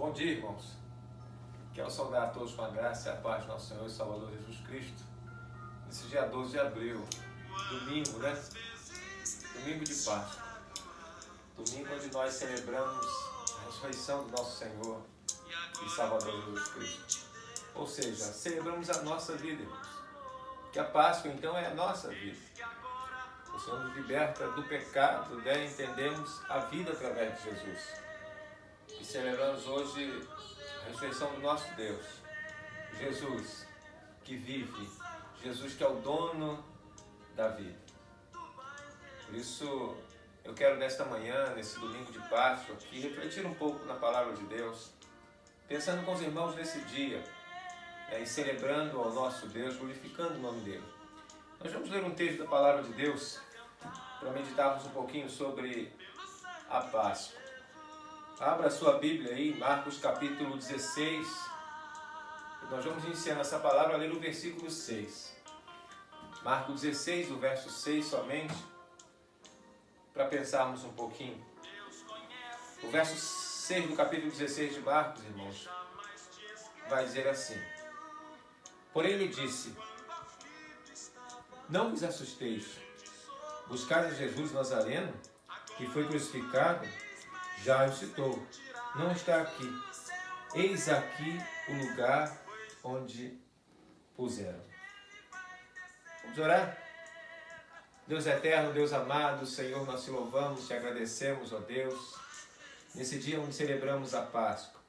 Bom dia, irmãos. Quero saudar a todos com a graça e a paz do nosso Senhor e Salvador Jesus Cristo. Nesse dia 12 de abril, domingo, né? Domingo de Páscoa. Domingo onde nós celebramos a ressurreição do nosso Senhor e Salvador Jesus Cristo. Ou seja, celebramos a nossa vida, irmãos. Que a Páscoa, então, é a nossa vida. O Senhor nos liberta do pecado, né? Entendemos a vida através de Jesus. E celebramos hoje a ressurreição do nosso Deus. Jesus que vive, Jesus que é o dono da vida. Por isso, eu quero nesta manhã, nesse domingo de Páscoa, aqui, refletir um pouco na palavra de Deus, pensando com os irmãos nesse dia, e celebrando ao nosso Deus, glorificando o nome dele. Nós vamos ler um texto da palavra de Deus para meditarmos um pouquinho sobre a Páscoa. Abra a sua Bíblia aí, Marcos capítulo 16. Nós vamos iniciar essa palavra a ler o versículo 6. Marcos 16, o verso 6 somente, para pensarmos um pouquinho. O verso 6 do capítulo 16 de Marcos, irmãos, vai dizer assim: Porém ele disse: Não vos assusteis, buscais a Jesus Nazareno, que foi crucificado, já ressuscitou, não está aqui. Eis aqui o lugar onde puseram. Vamos orar? Deus eterno, Deus amado, Senhor, nós te louvamos, te agradecemos, ó Deus, nesse dia onde celebramos a Páscoa,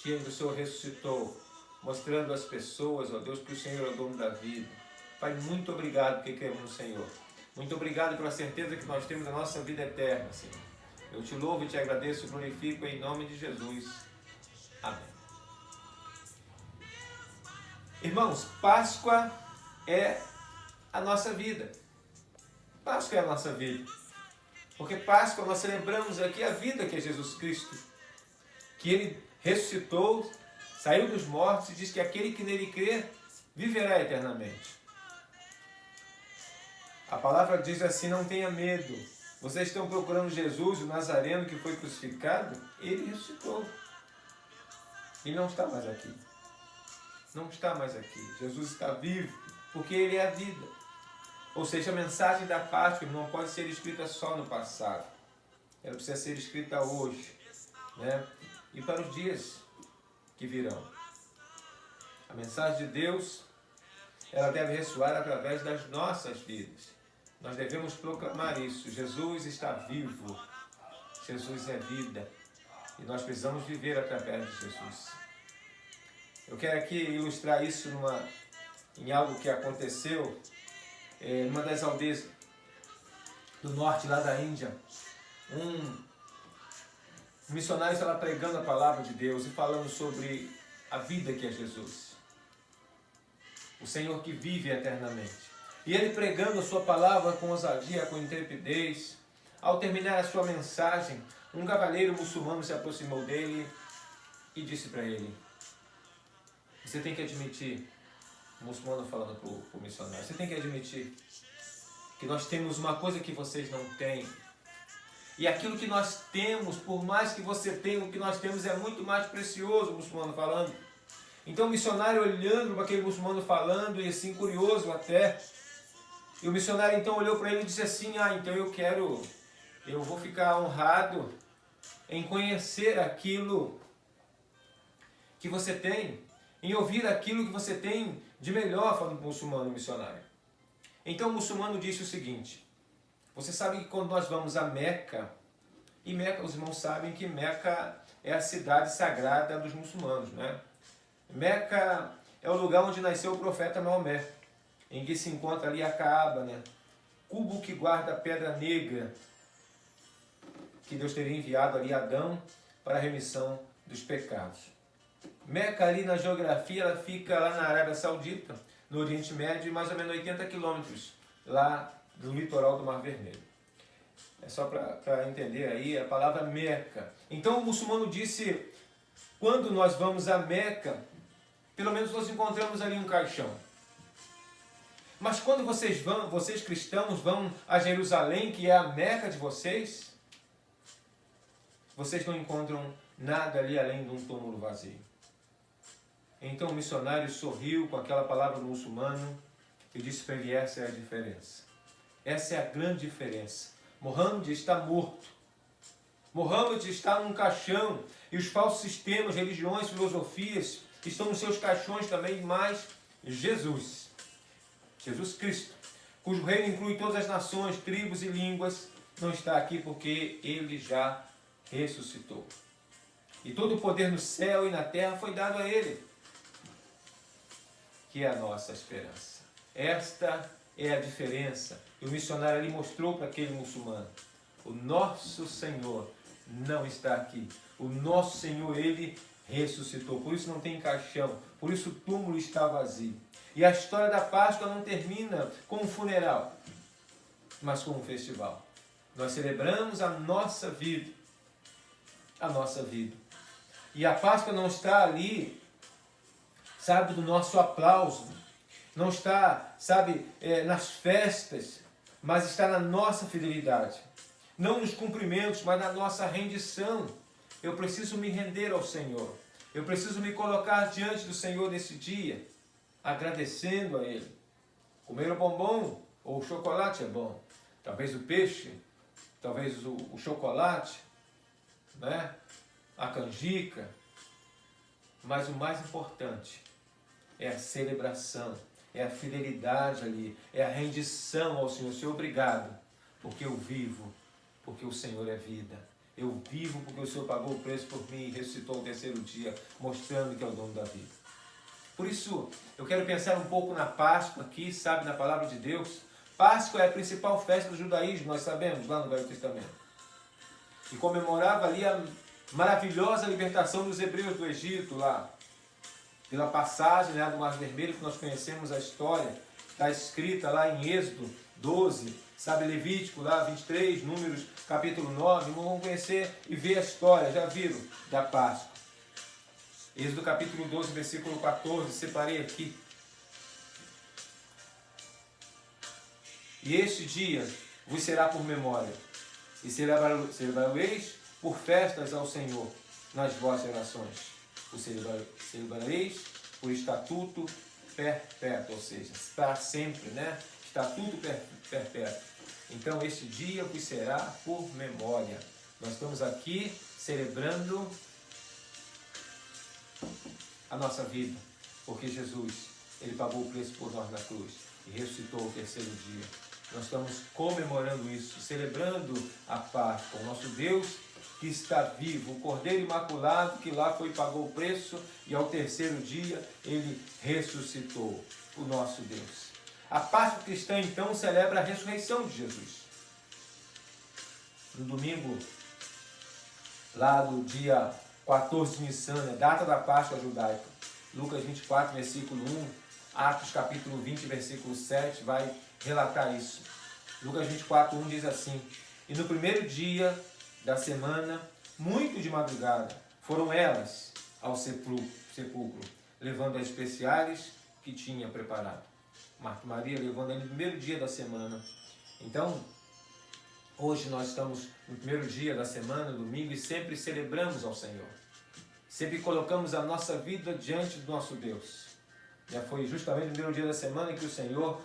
dia em que o Senhor ressuscitou, mostrando às pessoas, ó Deus, que o Senhor é o dono da vida. Pai, muito obrigado porque cremos no Senhor. Muito obrigado pela certeza que nós temos da nossa vida eterna, Senhor. Eu te louvo e te agradeço e glorifico em nome de Jesus. Amém. Irmãos, Páscoa é a nossa vida. Páscoa é a nossa vida. Porque Páscoa nós celebramos aqui a vida que é Jesus Cristo. Que Ele ressuscitou, saiu dos mortos e diz que aquele que nele crê viverá eternamente. A palavra diz assim: não tenha medo. Vocês estão procurando Jesus, o Nazareno que foi crucificado? Ele ressuscitou. Ele não está mais aqui. Não está mais aqui. Jesus está vivo, porque Ele é a vida. Ou seja, a mensagem da Páscoa não pode ser escrita só no passado. Ela precisa ser escrita hoje, né? E para os dias que virão. A mensagem de Deus, ela deve ressoar através das nossas vidas. Nós devemos proclamar isso. Jesus está vivo. Jesus é vida. E nós precisamos viver através de Jesus. Eu quero aqui ilustrar isso em algo que aconteceu em uma das aldeias do norte, lá da Índia. Um missionário estava pregando a palavra de Deus e falando sobre a vida que é Jesus. O Senhor que vive eternamente. E ele pregando a sua palavra com ousadia, com intrepidez. Ao terminar a sua mensagem, um cavaleiro muçulmano se aproximou dele e disse para ele: você tem que admitir, o muçulmano falando para o missionário, você tem que admitir que nós temos uma coisa que vocês não têm. E aquilo que nós temos, por mais que você tenha, o que nós temos é muito mais precioso, o muçulmano falando. Então o missionário olhando para aquele muçulmano falando, e assim curioso até, e o missionário então olhou para ele e disse assim: então eu vou ficar honrado em conhecer aquilo que você tem, em ouvir aquilo que você tem de melhor, falando para o muçulmano, o missionário. Então o muçulmano disse o seguinte: você sabe que quando nós vamos a Meca, e Meca, os irmãos sabem que Meca é a cidade sagrada dos muçulmanos, né? Meca é o lugar onde nasceu o profeta Maomé, em que se encontra ali a Caaba, né? Cubo que guarda a pedra negra, que Deus teria enviado ali a Adão para a remissão dos pecados. Meca ali na geografia, ela fica lá na Arábia Saudita, no Oriente Médio, mais ou menos 80 quilômetros lá do litoral do Mar Vermelho. É só para entender aí a palavra Meca. Então o muçulmano disse: quando nós vamos a Meca, pelo menos nós encontramos ali um caixão. Mas quando vocês cristãos vão a Jerusalém, que é a Meca de vocês não encontram nada ali além de um túmulo vazio. Então o missionário sorriu com aquela palavra do muçulmano e disse para ele: essa é a diferença. Essa é a grande diferença. Mohammed está morto. Mohammed está num caixão e os falsos sistemas, religiões, filosofias estão nos seus caixões também, mas Jesus Cristo, cujo reino inclui todas as nações, tribos e línguas, não está aqui porque ele já ressuscitou. E todo o poder no céu e na terra foi dado a ele, que é a nossa esperança. Esta é a diferença. E o missionário ali mostrou para aquele muçulmano: o nosso Senhor não está aqui. O nosso Senhor, ele ressuscitou. Por isso não tem caixão. Por isso o túmulo está vazio. E a história da Páscoa não termina com um funeral, mas com um festival. Nós celebramos a nossa vida. A nossa vida. E a Páscoa não está ali, sabe, do nosso aplauso. Não está, sabe, nas festas, mas está na nossa fidelidade. Não nos cumprimentos, mas na nossa rendição. Eu preciso me render ao Senhor. Eu preciso me colocar diante do Senhor nesse dia, agradecendo a Ele. Comer o bombom ou o chocolate é bom. Talvez o peixe, talvez o chocolate, né? A canjica. Mas o mais importante é a celebração, é a fidelidade ali, é a rendição ao Senhor. Senhor, obrigado, porque eu vivo, porque o Senhor é vida. Eu vivo porque o Senhor pagou o preço por mim e ressuscitou no terceiro dia, mostrando que é o dono da vida. Por isso, eu quero pensar um pouco na Páscoa aqui, sabe, na palavra de Deus. Páscoa é a principal festa do judaísmo, nós sabemos, lá no Velho Testamento. E comemorava ali a maravilhosa libertação dos hebreus do Egito, lá. Pela passagem, né, do Mar Vermelho, que nós conhecemos a história, está escrita lá em Êxodo 12, sabe, Levítico lá 23, Números capítulo 9, vamos conhecer e ver a história, já viram, da Páscoa. Êxodo capítulo 12, versículo 14, separei aqui. E este dia vos será por memória, e celebrareis por festas ao Senhor nas vossas nações. O celebrareis por estatuto perpétuo, ou seja, para sempre, né? Estatuto perpétuo. Então, este dia vos será por memória. Nós estamos aqui celebrando a nossa vida, porque Jesus, ele pagou o preço por nós na cruz e ressuscitou o terceiro dia. Nós estamos comemorando isso, celebrando a Páscoa, o nosso Deus que está vivo, o Cordeiro Imaculado que lá foi e pagou o preço e ao terceiro dia ele ressuscitou, o nosso Deus. A Páscoa cristã então celebra a ressurreição de Jesus. No domingo, lá do dia 14 de Nissan, data da Páscoa judaica, Lucas 24, versículo 1, Atos capítulo 20, versículo 7, vai relatar isso. Lucas 24, 1 diz assim: e no primeiro dia da semana, muito de madrugada, foram elas ao sepulcro, levando as especiares que tinha preparado. Marta e Maria levando no primeiro dia da semana. Então, hoje nós estamos no primeiro dia da semana, domingo, e sempre celebramos ao Senhor. Sempre colocamos a nossa vida diante do nosso Deus. Já foi justamente no primeiro dia da semana que o Senhor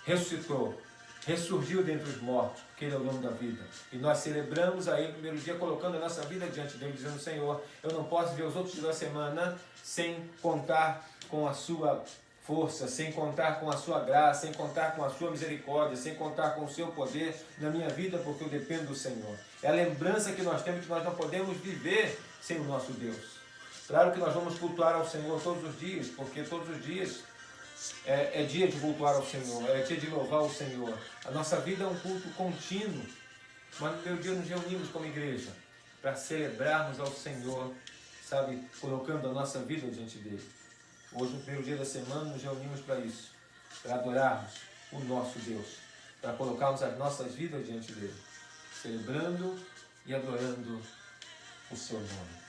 ressuscitou, ressurgiu dentre os mortos, porque Ele é o dono da vida. E nós celebramos a Ele no primeiro dia, colocando a nossa vida diante dEle, dizendo: Senhor, eu não posso ver os outros dias da semana sem contar com a sua força, sem contar com a sua graça, sem contar com a sua misericórdia, sem contar com o seu poder na minha vida, porque eu dependo do Senhor. É a lembrança que nós temos que nós não podemos viver sem o nosso Deus. Claro que nós vamos cultuar ao Senhor todos os dias, porque todos os dias é dia de cultuar ao Senhor, é dia de louvar o Senhor. A nossa vida é um culto contínuo, mas no meu dia nos reunimos como igreja para celebrarmos ao Senhor, sabe, colocando a nossa vida diante dEle. Hoje, no primeiro dia da semana, nos reunimos para isso, para adorarmos o nosso Deus, para colocarmos as nossas vidas diante dEle, celebrando e adorando o seu nome.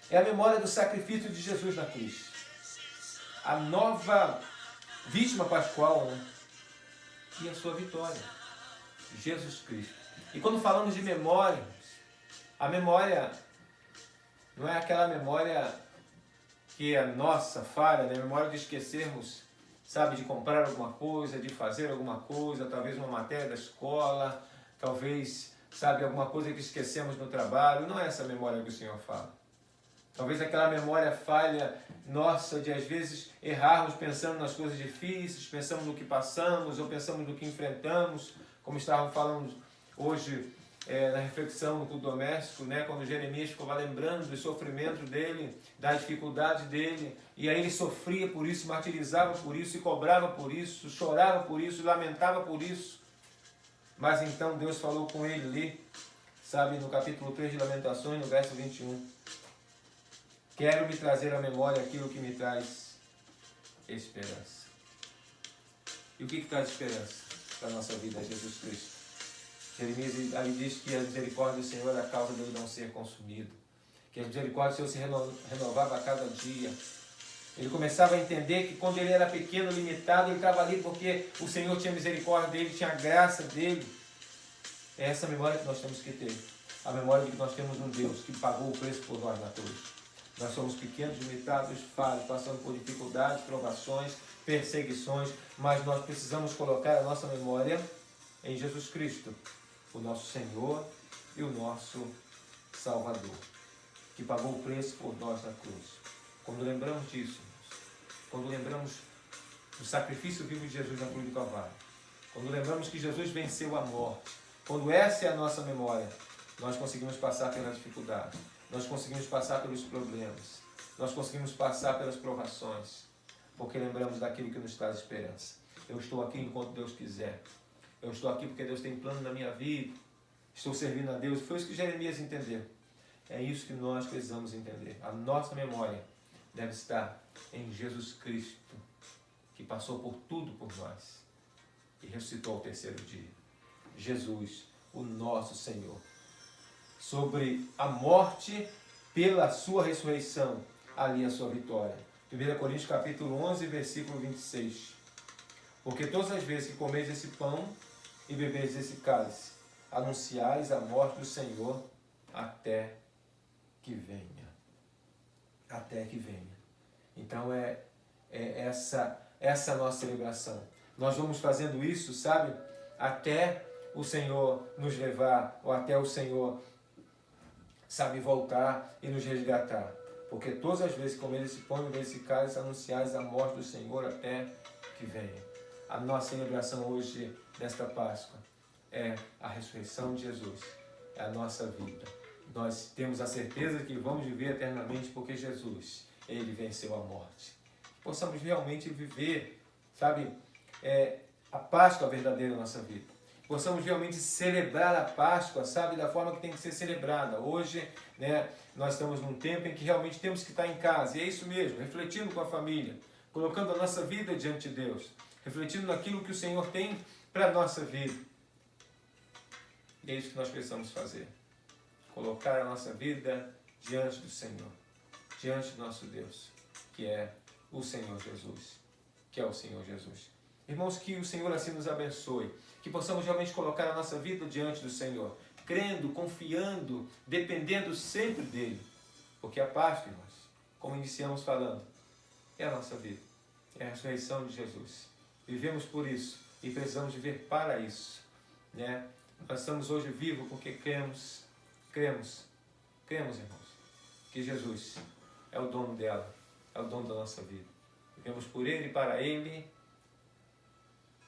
É a memória do sacrifício de Jesus na cruz. A nova vítima pascual, né? E a sua vitória. Jesus Cristo. E quando falamos de memória, a memória Não é aquela memória que é nossa, falha, né? A memória de esquecermos, sabe, de comprar alguma coisa, de fazer alguma coisa, talvez uma matéria da escola, talvez, sabe, alguma coisa que esquecemos no trabalho. Não é essa memória que o Senhor fala. Talvez aquela memória falha nossa de às vezes errarmos pensando nas coisas difíceis, pensamos no que passamos ou pensamos no que enfrentamos, como estávamos falando hoje na reflexão no culto doméstico, né? Quando Jeremias ficava lembrando do sofrimento dele, da dificuldade dele, e aí ele sofria por isso, martirizava por isso, e cobrava por isso, chorava por isso, lamentava por isso. Mas então Deus falou com ele ali, sabe, no capítulo 3 de Lamentações, no verso 21. Quero me trazer à memória aquilo que me traz esperança. E o que traz esperança para a nossa vida? Jesus Cristo. Jeremias ali diz que a misericórdia do Senhor é a causa dele não ser consumido. Que a misericórdia do Senhor se renovava a cada dia. Ele começava a entender que quando ele era pequeno, limitado, ele estava ali porque o Senhor tinha misericórdia dele, tinha a graça dele. É essa memória que nós temos que ter. A memória de que nós temos um Deus que pagou o preço por nós na cruz. Nós somos pequenos, limitados, falhos, passando por dificuldades, provações, perseguições, mas nós precisamos colocar a nossa memória em Jesus Cristo, o nosso Senhor e o nosso Salvador, que pagou o preço por nós na cruz. Quando lembramos disso, quando lembramos do sacrifício vivo de Jesus na cruz do Calvário, quando lembramos que Jesus venceu a morte, quando essa é a nossa memória, nós conseguimos passar pela dificuldade. Nós conseguimos passar pelos problemas. Nós conseguimos passar pelas provações. Porque lembramos daquilo que nos traz esperança. Eu estou aqui enquanto Deus quiser. Eu estou aqui porque Deus tem plano na minha vida. Estou servindo a Deus. Foi isso que Jeremias entendeu. É isso que nós precisamos entender. A nossa memória deve estar em Jesus Cristo, que passou por tudo por nós e ressuscitou ao terceiro dia. Jesus, o nosso Senhor. Sobre a morte pela sua ressurreição, ali a sua vitória. 1 Coríntios capítulo 11, versículo 26. Porque todas as vezes que comeis esse pão e bebeis esse cálice, anunciais a morte do Senhor até que venha. Até que venha. Então é essa a nossa celebração. Nós vamos fazendo isso, sabe? Até o Senhor nos levar, ou até o Senhor, sabe, voltar e nos resgatar. Porque todas as vezes que comer esse pão e beber esse cálice, anunciais a morte do Senhor até que venha. A nossa celebração hoje, desta Páscoa, é a ressurreição de Jesus. É a nossa vida. Nós temos a certeza que vamos viver eternamente porque Jesus, Ele venceu a morte. Que possamos realmente viver, sabe, a Páscoa verdadeira na nossa vida. Possamos realmente celebrar a Páscoa, sabe, da forma que tem que ser celebrada. Hoje, né, nós estamos num tempo em que realmente temos que estar em casa, e é isso mesmo, refletindo com a família, colocando a nossa vida diante de Deus, refletindo naquilo que o Senhor tem para a nossa vida. E é isso que nós precisamos fazer, colocar a nossa vida diante do Senhor, diante do nosso Deus, que é o Senhor Jesus, que é o Senhor Jesus. Irmãos, que o Senhor assim nos abençoe, que possamos realmente colocar a nossa vida diante do Senhor, crendo, confiando, dependendo sempre dEle. Porque a Páscoa, irmãos, como iniciamos falando, é a nossa vida, é a ressurreição de Jesus. Vivemos por isso e precisamos viver para isso, né? Nós estamos hoje vivos porque cremos, irmãos, que Jesus é o dono dela, é o dono da nossa vida. Vivemos por Ele e para Ele.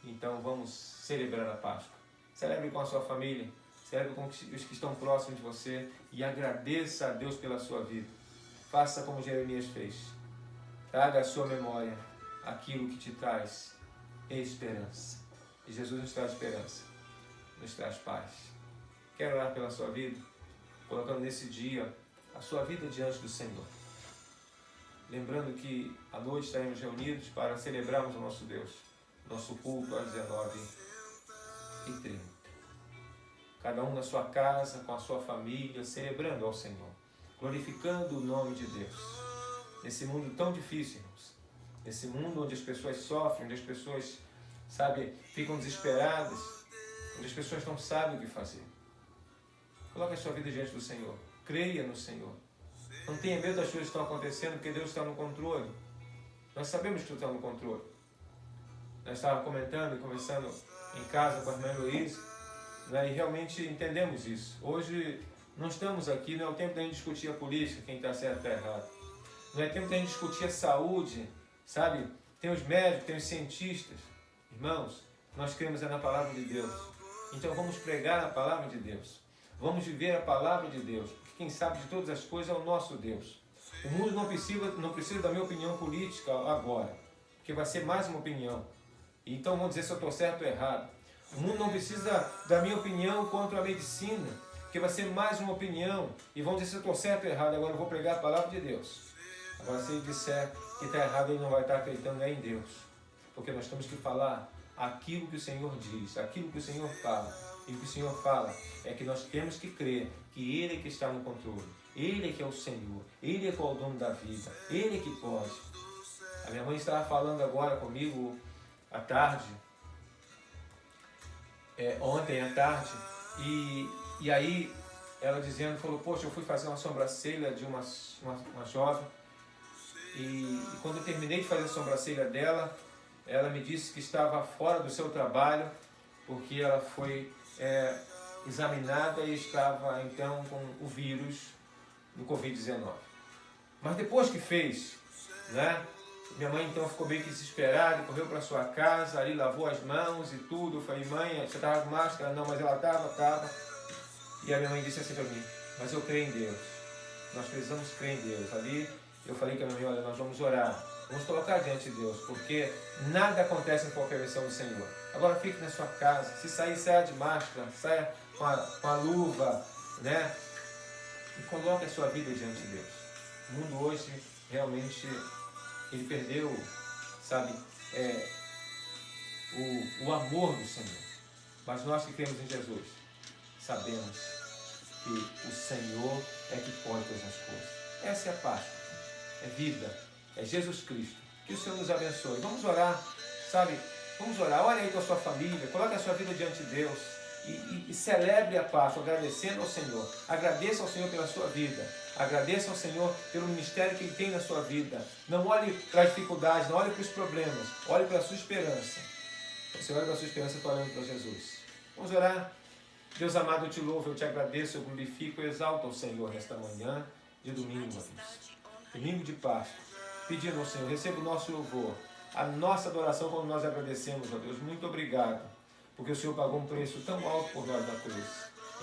Então vamos celebrar a Páscoa. Celebre com a sua família, celebre com os que estão próximos de você e agradeça a Deus pela sua vida. Faça como Jeremias fez. Traga à sua memória aquilo que te traz esperança. E Jesus nos traz esperança, nos traz paz. Quero orar pela sua vida, colocando nesse dia a sua vida diante do Senhor. Lembrando que à noite estaremos reunidos para celebrarmos o nosso Deus. Nosso culto às 19h30. Cada um na sua casa, com a sua família, celebrando ao Senhor, glorificando o nome de Deus. Nesse mundo tão difícil, irmãos, nesse mundo onde as pessoas sofrem, onde as pessoas, sabe, ficam desesperadas, onde as pessoas não sabem o que fazer. Coloque a sua vida diante do Senhor, creia no Senhor, Não tenha medo das coisas que estão acontecendo, porque Deus está no controle. Nós sabemos que Deus está no controle. Nós estávamos comentando e conversando em casa com a irmã Heloísa, né, e realmente entendemos isso. Hoje não estamos aqui, não é o tempo da gente discutir a política, quem está certo e está errado. Não é tempo da gente discutir a saúde, sabe? Tem os médicos, tem os cientistas. Irmãos, nós cremos na palavra de Deus. Então vamos pregar a palavra de Deus. Vamos viver a palavra de Deus. Porque quem sabe de todas as coisas é o nosso Deus. O mundo não precisa da minha opinião política agora, porque vai ser mais uma opinião. Então vamos dizer se eu estou certo ou errado. O mundo não precisa da minha opinião contra a medicina, porque vai ser mais uma opinião. E vão dizer se eu estou certo ou errado. Agora eu vou pregar a palavra de Deus. Agora se ele disser que está errado, ele não vai estar acreditando em Deus. Porque nós temos que falar aquilo que o Senhor diz, aquilo que o Senhor fala. E o que o Senhor fala é que nós temos que crer que Ele é que está no controle. Ele é que é o Senhor. Ele é que é o dono da vida. Ele é que pode. A minha mãe estava falando agora comigo à tarde, ontem à tarde, e aí ela falou, poxa, eu fui fazer uma sobrancelha de uma jovem, e quando eu terminei de fazer a sobrancelha dela, ela me disse que estava fora do seu trabalho, porque ela foi examinada e estava então com o vírus do Covid-19. Mas depois que fez, né? Minha mãe então ficou bem que desesperada, correu para sua casa, ali lavou as mãos e tudo. Eu falei, mãe, você estava com máscara? Não, mas ela estava. E a minha mãe disse assim para mim, mas eu creio em Deus. Nós precisamos crer em Deus. Ali eu falei com a minha mãe, olha, nós vamos orar. Vamos colocar diante de Deus, porque nada acontece com a permissão do Senhor. Agora fique na sua casa. Se sair, saia de máscara, saia com a luva, né? E coloque a sua vida diante de Deus. O mundo hoje realmente ele perdeu, sabe, o amor do Senhor. Mas nós que cremos em Jesus, sabemos que o Senhor é que pode todas as coisas. Essa é a Páscoa, é vida, é Jesus Cristo. Que o Senhor nos abençoe. Vamos orar, sabe? Vamos orar. Ore aí com a sua família, coloque a sua vida diante de Deus e celebre a Páscoa, agradecendo ao Senhor. Agradeça ao Senhor pela sua vida. Agradeça ao Senhor pelo ministério que Ele tem na sua vida. Não olhe para as dificuldades, não olhe para os problemas. Olhe para a sua esperança. Você olha para a sua esperança e está olhando para Jesus. Vamos orar. Deus amado, eu te louvo, eu te agradeço, eu glorifico, eu exalto ao Senhor nesta manhã de domingo, ó Deus. Domingo de Páscoa. Pedindo ao Senhor, receba o nosso louvor, a nossa adoração quando nós agradecemos, ó Deus. Muito obrigado, porque o Senhor pagou um preço tão alto por nós na cruz,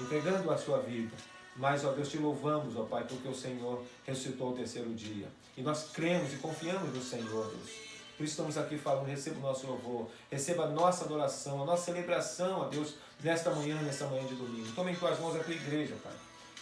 entregando a sua vida. Mas, ó Deus, te louvamos, ó Pai, porque o Senhor ressuscitou ao terceiro dia. E nós cremos e confiamos no Senhor, Deus. Por isso estamos aqui falando, receba o nosso louvor, receba a nossa adoração, a nossa celebração, ó Deus, nesta manhã de domingo. Toma em tuas mãos a tua igreja, Pai.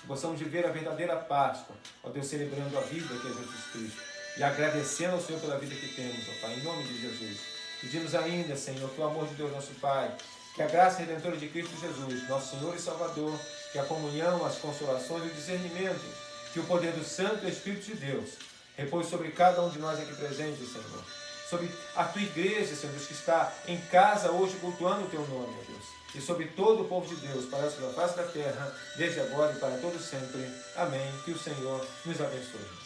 Que possamos viver a verdadeira Páscoa, ó Deus, celebrando a vida que é Jesus Cristo. E agradecendo ao Senhor pela vida que temos, ó Pai, em nome de Jesus. Pedimos ainda, Senhor, que o amor de Deus, nosso Pai, que a graça redentora de Cristo Jesus, nosso Senhor e Salvador, que a comunhão, as consolações e o discernimento, que o poder do Santo Espírito de Deus repouse sobre cada um de nós aqui presentes, Senhor. Sobre a tua igreja, Senhor Deus, que está em casa hoje cultuando o teu nome, ó Deus. E sobre todo o povo de Deus, para a face da terra, desde agora e para todo sempre. Amém. Que o Senhor nos abençoe.